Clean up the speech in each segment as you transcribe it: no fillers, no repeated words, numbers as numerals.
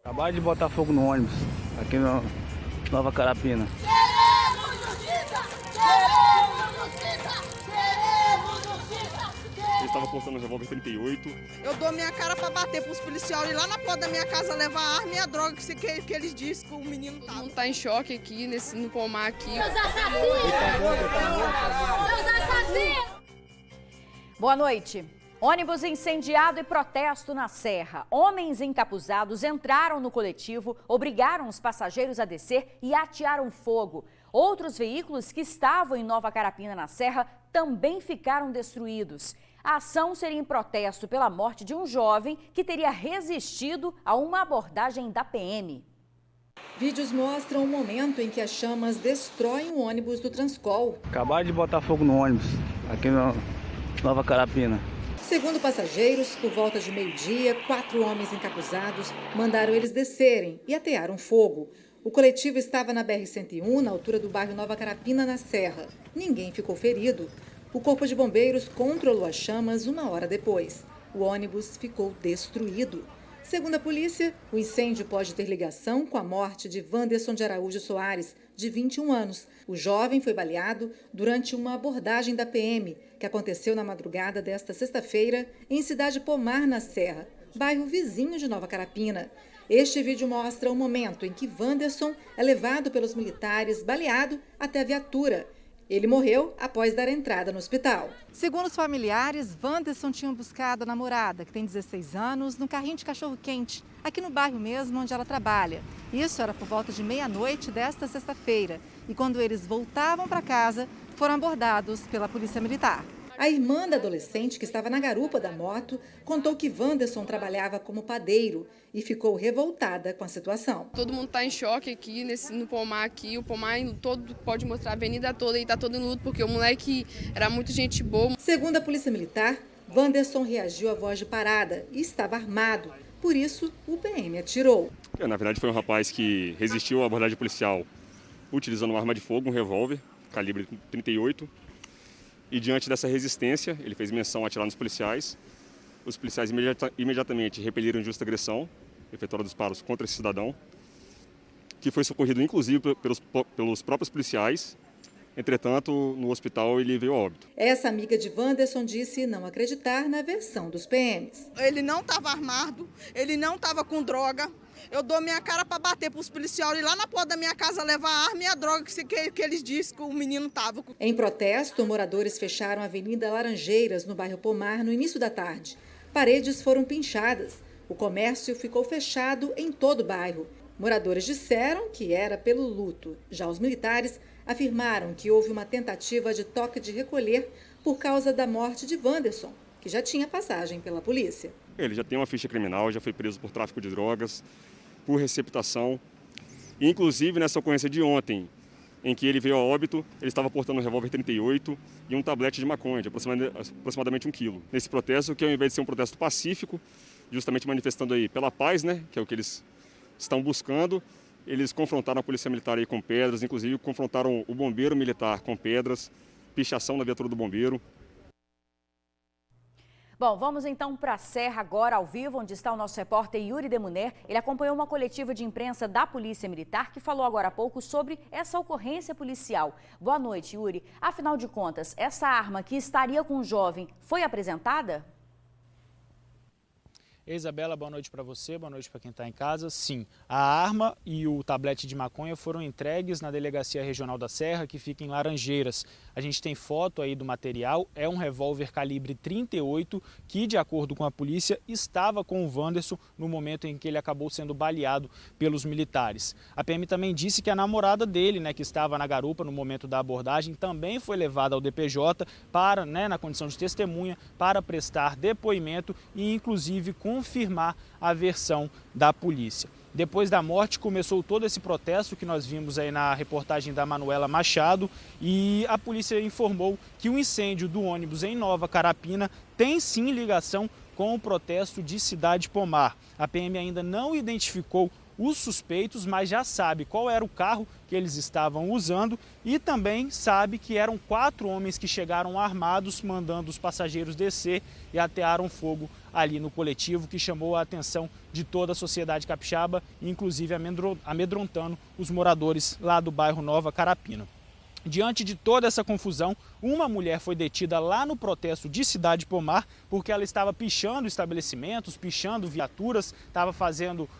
Acabaram de botar fogo no ônibus, aqui no Nova Carapina. Queremos justiça! Queremos justiça! Queremos justiça! Ele estava portando um revólver 38. Eu dou minha cara pra bater pros policiais ir lá na porta da minha casa levar a arma e a droga que eles dizem que o menino tá. Não tá em choque aqui, no pomar aqui. Seus assassinos! Seus assassinos! Boa noite. Ônibus incendiado e protesto na Serra. Homens encapuzados entraram no coletivo, obrigaram os passageiros a descer e atearam fogo. Outros veículos que estavam em Nova Carapina, na Serra, também ficaram destruídos. A ação seria em protesto pela morte de um jovem que teria resistido a uma abordagem da PM. Vídeos mostram o momento em que as chamas destroem o ônibus do Transcol. Acabaram de botar fogo no ônibus, aqui no Nova Carapina. Segundo passageiros, por volta de meio-dia, 4 homens encapuzados mandaram eles descerem e atearam fogo. O coletivo estava na BR-101, na altura do bairro Nova Carapina, na Serra. Ninguém ficou ferido. O Corpo de Bombeiros controlou as chamas 1 hora depois. O ônibus ficou destruído. Segundo a polícia, o incêndio pode ter ligação com a morte de Wanderson de Araújo Soares, de 21 anos. O jovem foi baleado durante uma abordagem da PM, que aconteceu na madrugada desta sexta-feira em Cidade Pomar, na Serra, bairro vizinho de Nova Carapina. Este vídeo mostra o momento em que Wanderson é levado pelos militares baleado até a viatura. Ele morreu após dar entrada no hospital. Segundo os familiares, Wanderson tinha buscado a namorada, que tem 16 anos, no carrinho de cachorro-quente, aqui no bairro mesmo onde ela trabalha. Isso era por volta de meia-noite desta sexta-feira. E quando eles voltavam para casa, foram abordados pela polícia militar. A irmã da adolescente, que estava na garupa da moto, contou que Wanderson trabalhava como padeiro e ficou revoltada com a situação. Todo mundo tá em choque aqui, no pomar aqui. O pomar todo pode mostrar a avenida toda e tá todo em luto, porque o moleque era muito gente boa. Segundo a polícia militar, Wanderson reagiu à voz de parada e estava armado. Por isso, o PM atirou. Na verdade, foi um rapaz que resistiu à abordagem policial utilizando uma arma de fogo, um revólver, calibre 38. E diante dessa resistência, ele fez menção a atirar nos policiais. Os policiais imediatamente repeliram justa agressão, efetuaram disparos contra esse cidadão, que foi socorrido inclusive pelos próprios policiais. Entretanto, no hospital ele veio a óbito. Essa amiga de Wanderson disse não acreditar na versão dos PMs. Ele não estava armado, ele não estava com droga. Eu dou minha cara para bater para os policiais ir lá na porta da minha casa levar a arma e a droga que eles dizem que o menino estava. Em protesto, moradores fecharam a Avenida Laranjeiras, no bairro Pomar, no início da tarde. Paredes foram pinchadas. O comércio ficou fechado em todo o bairro. Moradores disseram que era pelo luto. Já os militares afirmaram que houve uma tentativa de toque de recolher por causa da morte de Wanderson, que já tinha passagem pela polícia. Ele já tem uma ficha criminal, já foi preso por tráfico de drogas, por receptação. Inclusive, nessa ocorrência de ontem, em que ele veio a óbito, ele estava portando um revólver 38 e um tablete de maconha, de aproximadamente 1 quilo. Nesse protesto, que ao invés de ser um protesto pacífico, justamente manifestando aí pela paz, né, que é o que eles estão buscando, eles confrontaram a polícia militar aí com pedras, inclusive confrontaram o bombeiro militar com pedras, pichação na viatura do bombeiro. Bom, vamos então para a Serra agora, ao vivo, onde está o nosso repórter Yuri Demuner. Ele acompanhou uma coletiva de imprensa da Polícia Militar que falou agora há pouco sobre essa ocorrência policial. Boa noite, Yuri. Afinal de contas, essa arma que estaria com o jovem foi apresentada? Isabela, boa noite para você, boa noite para quem está em casa. Sim, a arma e o tablete de maconha foram entregues na Delegacia Regional da Serra, que fica em Laranjeiras. A gente tem foto aí do material, é um revólver calibre 38 que, de acordo com a polícia, estava com o Wanderson no momento em que ele acabou sendo baleado pelos militares. A PM também disse que a namorada dele, que estava na garupa no momento da abordagem, também foi levada ao DPJ para, na condição de testemunha, para prestar depoimento e, inclusive, confirmar a versão da polícia. Depois da morte começou todo esse protesto que nós vimos aí na reportagem da Manuela Machado e a polícia informou que o incêndio do ônibus em Nova Carapina tem sim ligação com o protesto de Cidade Pomar. A PM ainda não identificou os suspeitos, mas já sabe qual era o carro que eles estavam usando e também sabe que eram 4 homens que chegaram armados, mandando os passageiros descer e atearam fogo ali no coletivo, que chamou a atenção de toda a sociedade capixaba, inclusive amedrontando os moradores lá do bairro Nova Carapina. Diante de toda essa confusão, uma mulher foi detida lá no protesto de Cidade Pomar porque ela estava pichando estabelecimentos, pichando viaturas, estava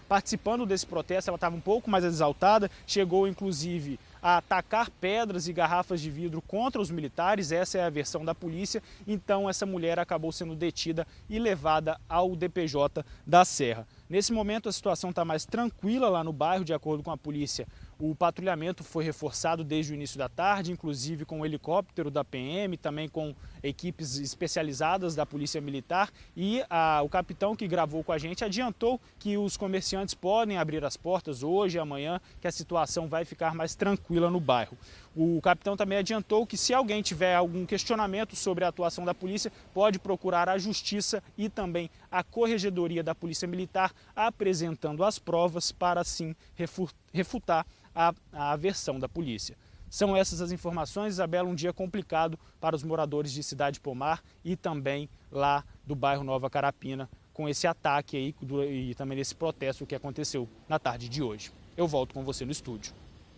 participando desse protesto, ela estava um pouco mais exaltada, chegou inclusive a atacar pedras e garrafas de vidro contra os militares, essa é a versão da polícia. Então essa mulher acabou sendo detida e levada ao DPJ da Serra. Nesse momento a situação está mais tranquila lá no bairro, de acordo com a polícia. O patrulhamento foi reforçado desde o início da tarde, inclusive com o helicóptero da PM, também com equipes especializadas da Polícia Militar, e o capitão que gravou com a gente adiantou que os comerciantes podem abrir as portas hoje e amanhã, que a situação vai ficar mais tranquila no bairro. O capitão também adiantou que se alguém tiver algum questionamento sobre a atuação da polícia, pode procurar a Justiça e também a Corregedoria da Polícia Militar, apresentando as provas para assim refutar a versão da polícia. São essas as informações, Isabela, um dia complicado para os moradores de Cidade Pomar e também lá do bairro Nova Carapina, com esse ataque aí e também esse protesto que aconteceu na tarde de hoje. Eu volto com você no estúdio.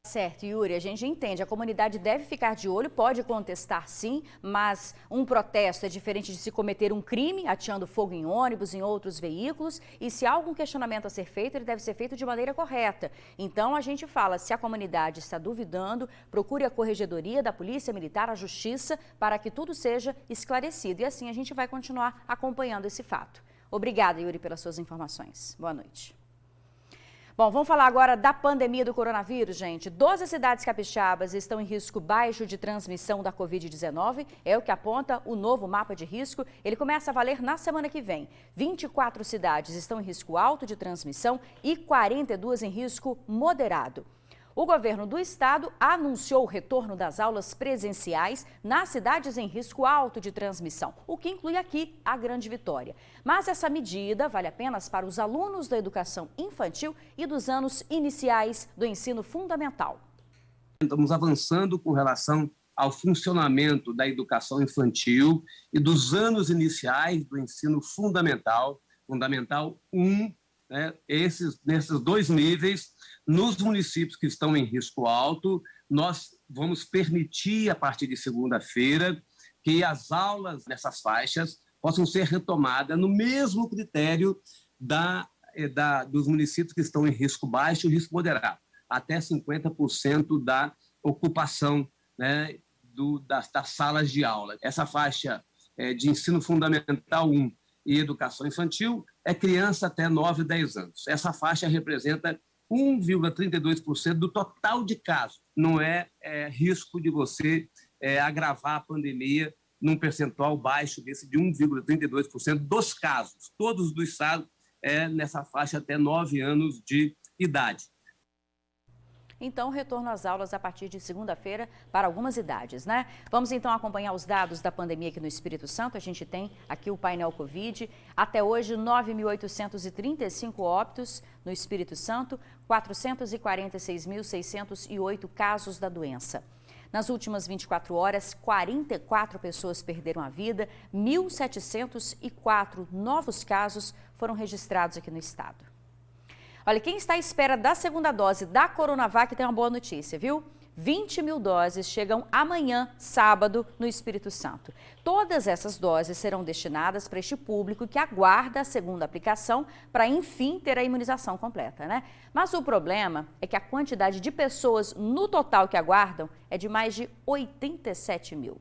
Certo, Yuri, a gente entende, a comunidade deve ficar de olho, pode contestar sim, mas um protesto é diferente de se cometer um crime, ateando fogo em ônibus, em outros veículos, e se há algum questionamento a ser feito, ele deve ser feito de maneira correta. Então a gente fala, se a comunidade está duvidando, procure a Corregedoria da Polícia Militar, a Justiça, para que tudo seja esclarecido. E assim a gente vai continuar acompanhando esse fato. Obrigada, Yuri, pelas suas informações. Boa noite. Bom, vamos falar agora da pandemia do coronavírus, gente. 12 cidades capixabas estão em risco baixo de transmissão da Covid-19. É o que aponta o novo mapa de risco. Ele começa a valer na semana que vem. 24 cidades estão em risco alto de transmissão e 42 em risco moderado. O governo do estado anunciou o retorno das aulas presenciais nas cidades em risco alto de transmissão, o que inclui aqui a Grande Vitória. Mas essa medida vale apenas para os alunos da educação infantil e dos anos iniciais do ensino fundamental. Estamos avançando com relação ao funcionamento da educação infantil e dos anos iniciais do ensino fundamental, Fundamental 1, né? Nesses dois níveis. Nos municípios que estão em risco alto, nós vamos permitir, a partir de segunda-feira, que as aulas nessas faixas possam ser retomadas no mesmo critério dos municípios que estão em risco baixo e risco moderado, até 50% da ocupação, né, das salas de aula. Essa faixa de ensino fundamental 1 e educação infantil é criança até 9 e 10 anos. Essa faixa representa 1,32% do total de casos. Não é risco de você agravar a pandemia num percentual baixo desse de 1,32% dos casos. Todos do estado nessa faixa até 9 anos de idade. Então, retorno às aulas a partir de segunda-feira para algumas idades, né? Vamos então acompanhar os dados da pandemia aqui no Espírito Santo. A gente tem aqui o painel Covid. Até hoje, 9.835 óbitos no Espírito Santo, 446.608 casos da doença. Nas últimas 24 horas, 44 pessoas perderam a vida, 1.704 novos casos foram registrados aqui no estado. Olha, quem está à espera da segunda dose da Coronavac tem uma boa notícia, viu? 20 mil doses chegam amanhã, sábado, no Espírito Santo. Todas essas doses serão destinadas para este público que aguarda a segunda aplicação para, enfim, ter a imunização completa, né? Mas o problema é que a quantidade de pessoas no total que aguardam é de mais de 87 mil.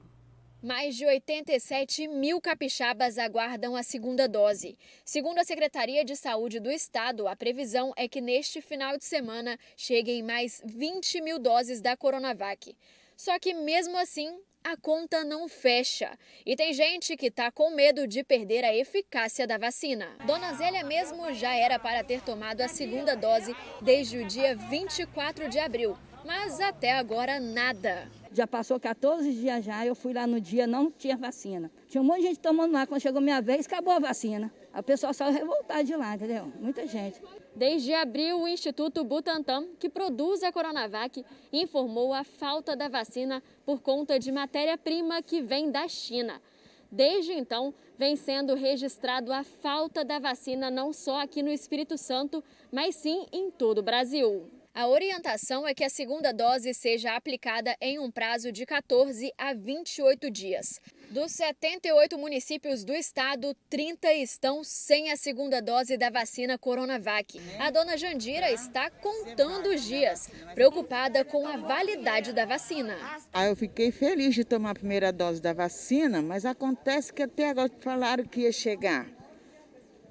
Mais de 87 mil capixabas aguardam a segunda dose. Segundo a Secretaria de Saúde do Estado, a previsão é que neste final de semana cheguem mais 20 mil doses da Coronavac. Só que mesmo assim, a conta não fecha. E tem gente que está com medo de perder a eficácia da vacina. Dona Zélia mesmo já era para ter tomado a segunda dose desde o dia 24 de abril. Mas até agora nada. Já passou 14 dias já, eu fui lá no dia, não tinha vacina. Tinha um monte de gente tomando lá, quando chegou minha vez, acabou a vacina. A pessoa saiu revoltada de lá, entendeu? Muita gente. Desde abril, o Instituto Butantan, que produz a Coronavac, informou a falta da vacina por conta de matéria-prima que vem da China. Desde então, vem sendo registrado a falta da vacina não só aqui no Espírito Santo, mas sim em todo o Brasil. A orientação é que a segunda dose seja aplicada em um prazo de 14 a 28 dias. Dos 78 municípios do estado, 30 estão sem a segunda dose da vacina Coronavac. A dona Jandira está contando os dias, preocupada com a validade da vacina. Eu fiquei feliz de tomar a primeira dose da vacina, mas acontece que até agora falaram que ia chegar,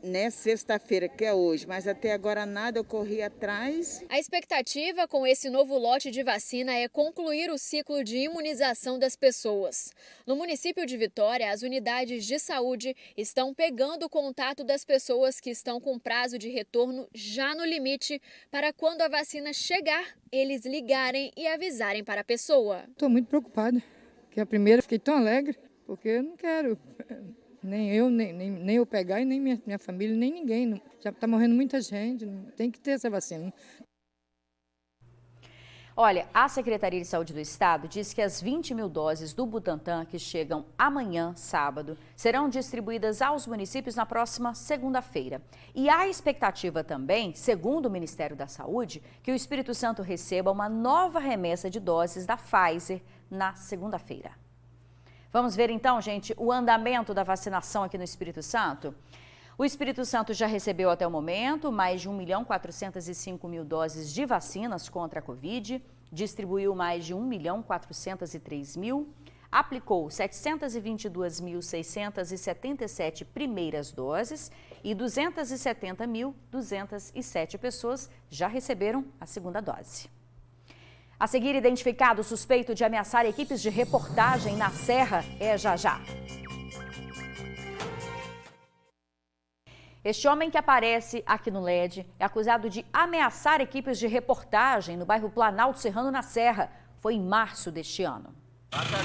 né, sexta-feira, que é hoje, mas até agora nada, eu corri atrás. A expectativa com esse novo lote de vacina é concluir o ciclo de imunização das pessoas. No município de Vitória, as unidades de saúde estão pegando o contato das pessoas que estão com prazo de retorno já no limite, para quando a vacina chegar, eles ligarem e avisarem para a pessoa. Estou muito preocupada, que a primeira fiquei tão alegre, porque eu não quero... Nem eu, nem eu pegar, e nem minha família, nem ninguém. Já está morrendo muita gente, tem que ter essa vacina. Olha, a Secretaria de Saúde do Estado diz que as 20 mil doses do Butantan, que chegam amanhã, sábado, serão distribuídas aos municípios na próxima segunda-feira. E há expectativa também, segundo o Ministério da Saúde, que o Espírito Santo receba uma nova remessa de doses da Pfizer na segunda-feira. Vamos ver então, gente, o andamento da vacinação aqui no Espírito Santo. O Espírito Santo já recebeu até o momento mais de 1.405.000 doses de vacinas contra a Covid, distribuiu mais de 1.403.000, aplicou 722.677 primeiras doses e 270.207 pessoas já receberam a segunda dose. A seguir, identificado o suspeito de ameaçar equipes de reportagem na Serra é já. Este homem que aparece aqui no LED é acusado de ameaçar equipes de reportagem no bairro Planalto Serrano, na Serra. Foi em março deste ano. Apaga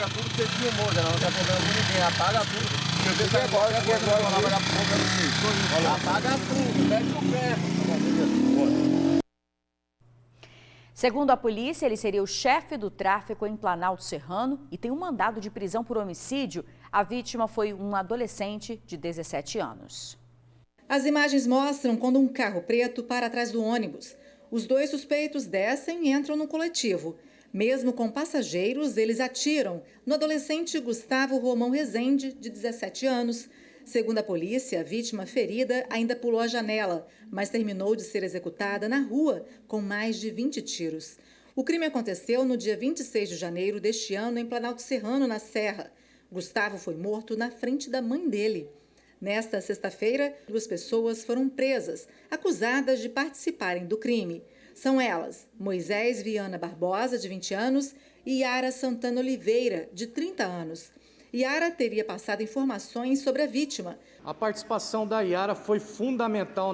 tudo que você filmou, já não tem problema com ninguém. Apaga tudo. Apaga tudo, mete o pé. Segundo a polícia, ele seria o chefe do tráfico em Planalto Serrano e tem um mandado de prisão por homicídio. A vítima foi um adolescente de 17 anos. As imagens mostram quando um carro preto para atrás do ônibus. Os dois suspeitos descem e entram no coletivo. Mesmo com passageiros, eles atiram no adolescente Gustavo Romão Rezende, de 17 anos. Segundo a polícia, a vítima ferida ainda pulou a janela, mas terminou de ser executada na rua com mais de 20 tiros. O crime aconteceu no dia 26 de janeiro deste ano em Planalto Serrano, na Serra. Gustavo foi morto na frente da mãe dele. Nesta sexta-feira, 2 pessoas foram presas, acusadas de participarem do crime. São elas Moisés Viana Barbosa, de 20 anos, e Yara Santana Oliveira, de 30 anos. Yara teria passado informações sobre a vítima. A participação da Yara foi fundamental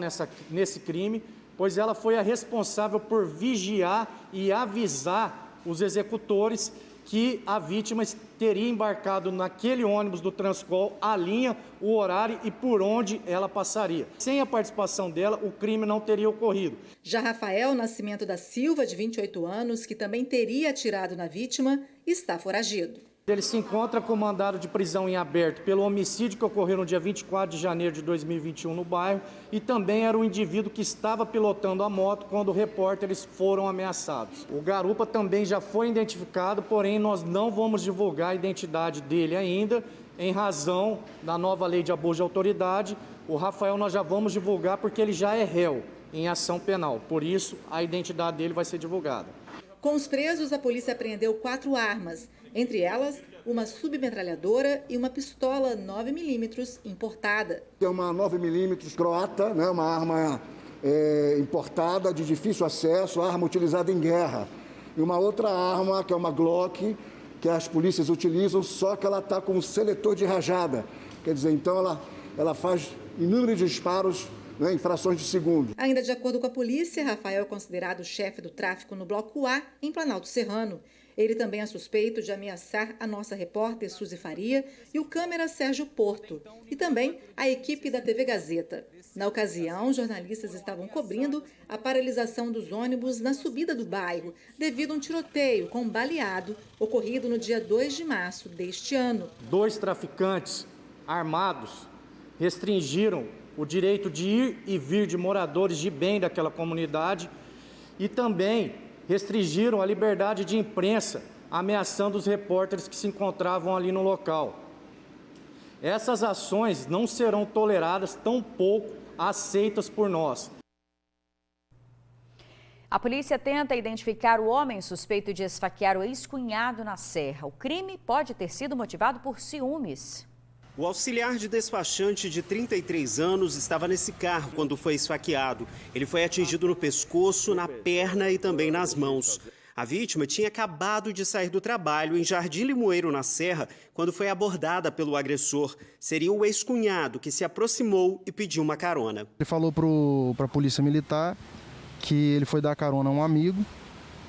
nesse crime, pois ela foi a responsável por vigiar e avisar os executores que a vítima teria embarcado naquele ônibus do Transcol, a linha, o horário e por onde ela passaria. Sem a participação dela, o crime não teria ocorrido. Já Rafael Nascimento da Silva, de 28 anos, que também teria atirado na vítima, está foragido. Ele se encontra com mandado de prisão em aberto pelo homicídio que ocorreu no dia 24 de janeiro de 2021 no bairro e também era o indivíduo que estava pilotando a moto quando repórteres foram ameaçados. O garupa também já foi identificado, porém nós não vamos divulgar a identidade dele ainda, em razão da nova lei de abuso de autoridade. O Rafael nós já vamos divulgar porque ele já é réu em ação penal, por isso a identidade dele vai ser divulgada. Com os presos, a polícia apreendeu 4 armas, entre elas uma submetralhadora e uma pistola 9mm importada. É uma 9mm croata, né, uma arma importada de difícil acesso, arma utilizada em guerra. E uma outra arma, que é uma Glock, que as polícias utilizam, só que ela está com um seletor de rajada. Quer dizer, então ela faz inúmeros disparos, em frações de segundo. Ainda de acordo com a polícia, Rafael é considerado chefe do tráfico no Bloco A, em Planalto Serrano. Ele também é suspeito de ameaçar a nossa repórter Suzy Faria e o câmera Sérgio Porto, e também a equipe da TV Gazeta. Na ocasião, jornalistas estavam cobrindo a paralisação dos ônibus na subida do bairro, devido a um tiroteio com baleado ocorrido no dia 2 de março deste ano. 2 traficantes armados restringiram o direito de ir e vir de moradores de bem daquela comunidade e também restringiram a liberdade de imprensa, ameaçando os repórteres que se encontravam ali no local. Essas ações não serão toleradas, tampouco aceitas por nós. A polícia tenta identificar o homem suspeito de esfaquear o ex-cunhado na Serra. O crime pode ter sido motivado por ciúmes. O auxiliar de despachante de 33 anos estava nesse carro quando foi esfaqueado. Ele foi atingido no pescoço, na perna e também nas mãos. A vítima tinha acabado de sair do trabalho em Jardim Limoeiro, na Serra, quando foi abordada pelo agressor. Seria o ex-cunhado que se aproximou e pediu uma carona. Ele falou para a polícia militar que ele foi dar carona a um amigo,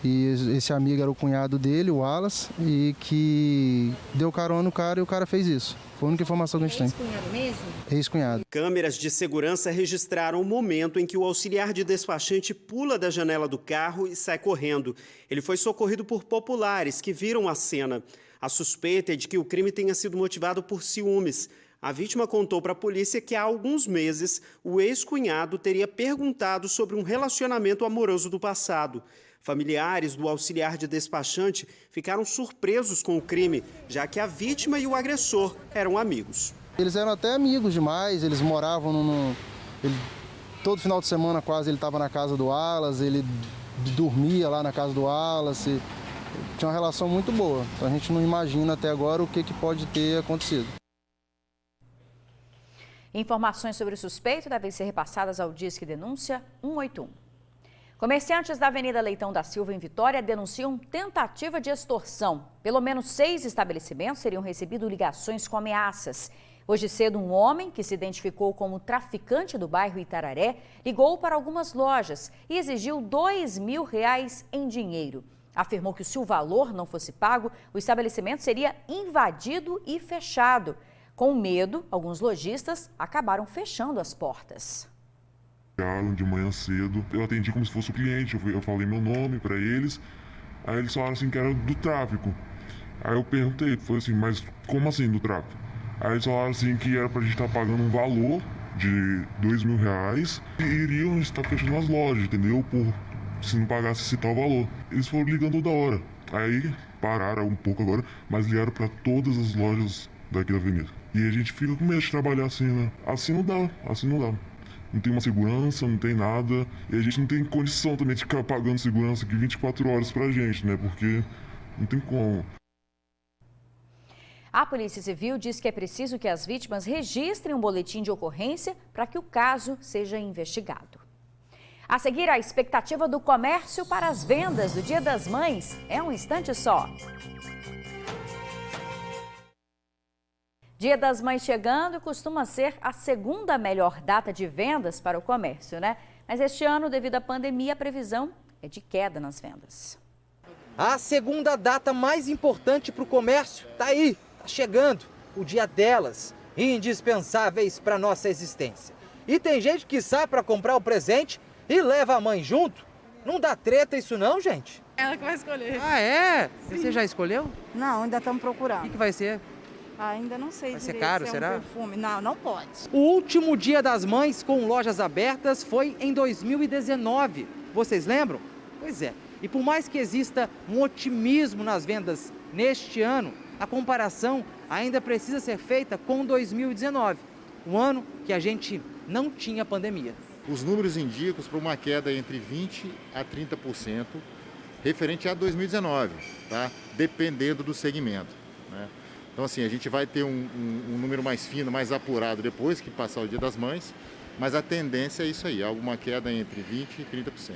e esse amigo era o cunhado dele, o Wallace, e que deu carona no cara e o cara fez isso. Foi a única informação que a gente tem. Ex-cunhado mesmo? Ex-cunhado. Câmeras de segurança registraram o momento em que o auxiliar de despachante pula da janela do carro e sai correndo. Ele foi socorrido por populares que viram a cena. A suspeita é de que o crime tenha sido motivado por ciúmes. A vítima contou para a polícia que há alguns meses o ex-cunhado teria perguntado sobre um relacionamento amoroso do passado. Familiares do auxiliar de despachante ficaram surpresos com o crime, já que a vítima e o agressor eram amigos. Eles eram até amigos demais, eles moravam todo final de semana quase ele estava na casa do Wallace, ele dormia lá na casa do Wallace. Tinha uma relação muito boa. Então a gente não imagina até agora o que pode ter acontecido. Informações sobre o suspeito devem ser repassadas ao Disque Denúncia 181. Comerciantes da Avenida Leitão da Silva, em Vitória, denunciam tentativa de extorsão. Pelo menos 6 estabelecimentos teriam recebido ligações com ameaças. Hoje cedo, um homem, que se identificou como traficante do bairro Itararé, ligou para algumas lojas e exigiu R$2.000 em dinheiro. Afirmou que se o valor não fosse pago, o estabelecimento seria invadido e fechado. Com medo, alguns lojistas acabaram fechando as portas. De manhã cedo, eu atendi como se fosse o cliente, eu falei meu nome para eles, aí eles falaram assim que era do tráfico. Aí eu perguntei, falei assim, mas como assim do tráfico? Aí eles falaram assim que era pra gente estar pagando um valor de R$2.000 e iriam estar fechando as lojas, entendeu? Se não pagasse esse tal valor. Eles foram ligando toda hora, aí pararam um pouco agora, mas ligaram para todas as lojas daqui da avenida. E a gente fica com medo de trabalhar assim, né? Assim não dá. Não tem uma segurança, não tem nada. E a gente não tem condição também de ficar pagando segurança aqui 24 horas pra gente, né? Porque não tem como. A Polícia Civil diz que é preciso que as vítimas registrem um boletim de ocorrência para que o caso seja investigado. A seguir, a expectativa do comércio para as vendas do Dia das Mães. É um instante só. Dia das Mães chegando costuma ser a segunda melhor data de vendas para o comércio, né? Mas este ano, devido à pandemia, a previsão é de queda nas vendas. A segunda data mais importante para o comércio está aí, está chegando. O dia delas, indispensáveis para nossa existência. E tem gente que sai para comprar o presente e leva a mãe junto. Não dá treta isso não, gente? Ela que vai escolher. Ah, é? Sim. Você já escolheu? Não, ainda estamos procurando. O que vai ser? Ainda não sei. Vai ser caro, será? Perfume. Não, não pode. O último Dia das Mães com lojas abertas foi em 2019. Vocês lembram? Pois é. E por mais que exista um otimismo nas vendas neste ano, a comparação ainda precisa ser feita com 2019, um ano que a gente não tinha pandemia. Os números indicam para uma queda entre 20% a 30% referente a 2019, tá? Dependendo do segmento, né? Então, assim, a gente vai ter um número mais fino, mais apurado depois que passar o Dia das Mães, mas a tendência é isso aí, alguma queda entre 20% e 30%.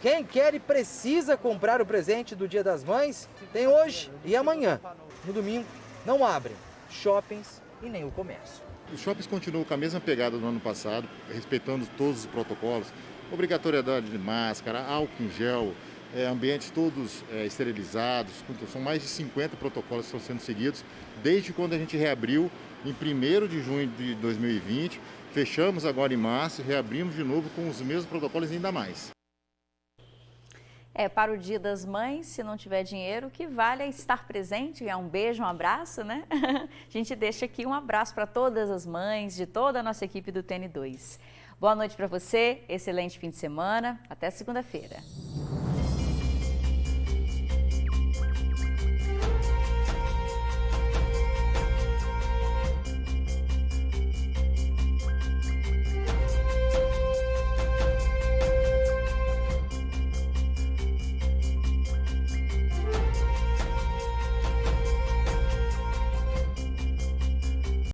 Quem quer e precisa comprar o presente do Dia das Mães, tem hoje e amanhã. No domingo, não abrem shoppings e nem o comércio. Os shoppings continuam com a mesma pegada do ano passado, respeitando todos os protocolos, obrigatoriedade de máscara, álcool em gel, ambientes todos esterilizados, são mais de 50 protocolos que estão sendo seguidos desde quando a gente reabriu em 1º de junho de 2020, fechamos agora em março, reabrimos de novo com os mesmos protocolos e ainda mais. Para o Dia das Mães, se não tiver dinheiro, o que vale é estar presente, ganhar um beijo, um abraço, né? A gente deixa aqui um abraço para todas as mães de toda a nossa equipe do TN2. Boa noite para você, excelente fim de semana, até segunda-feira.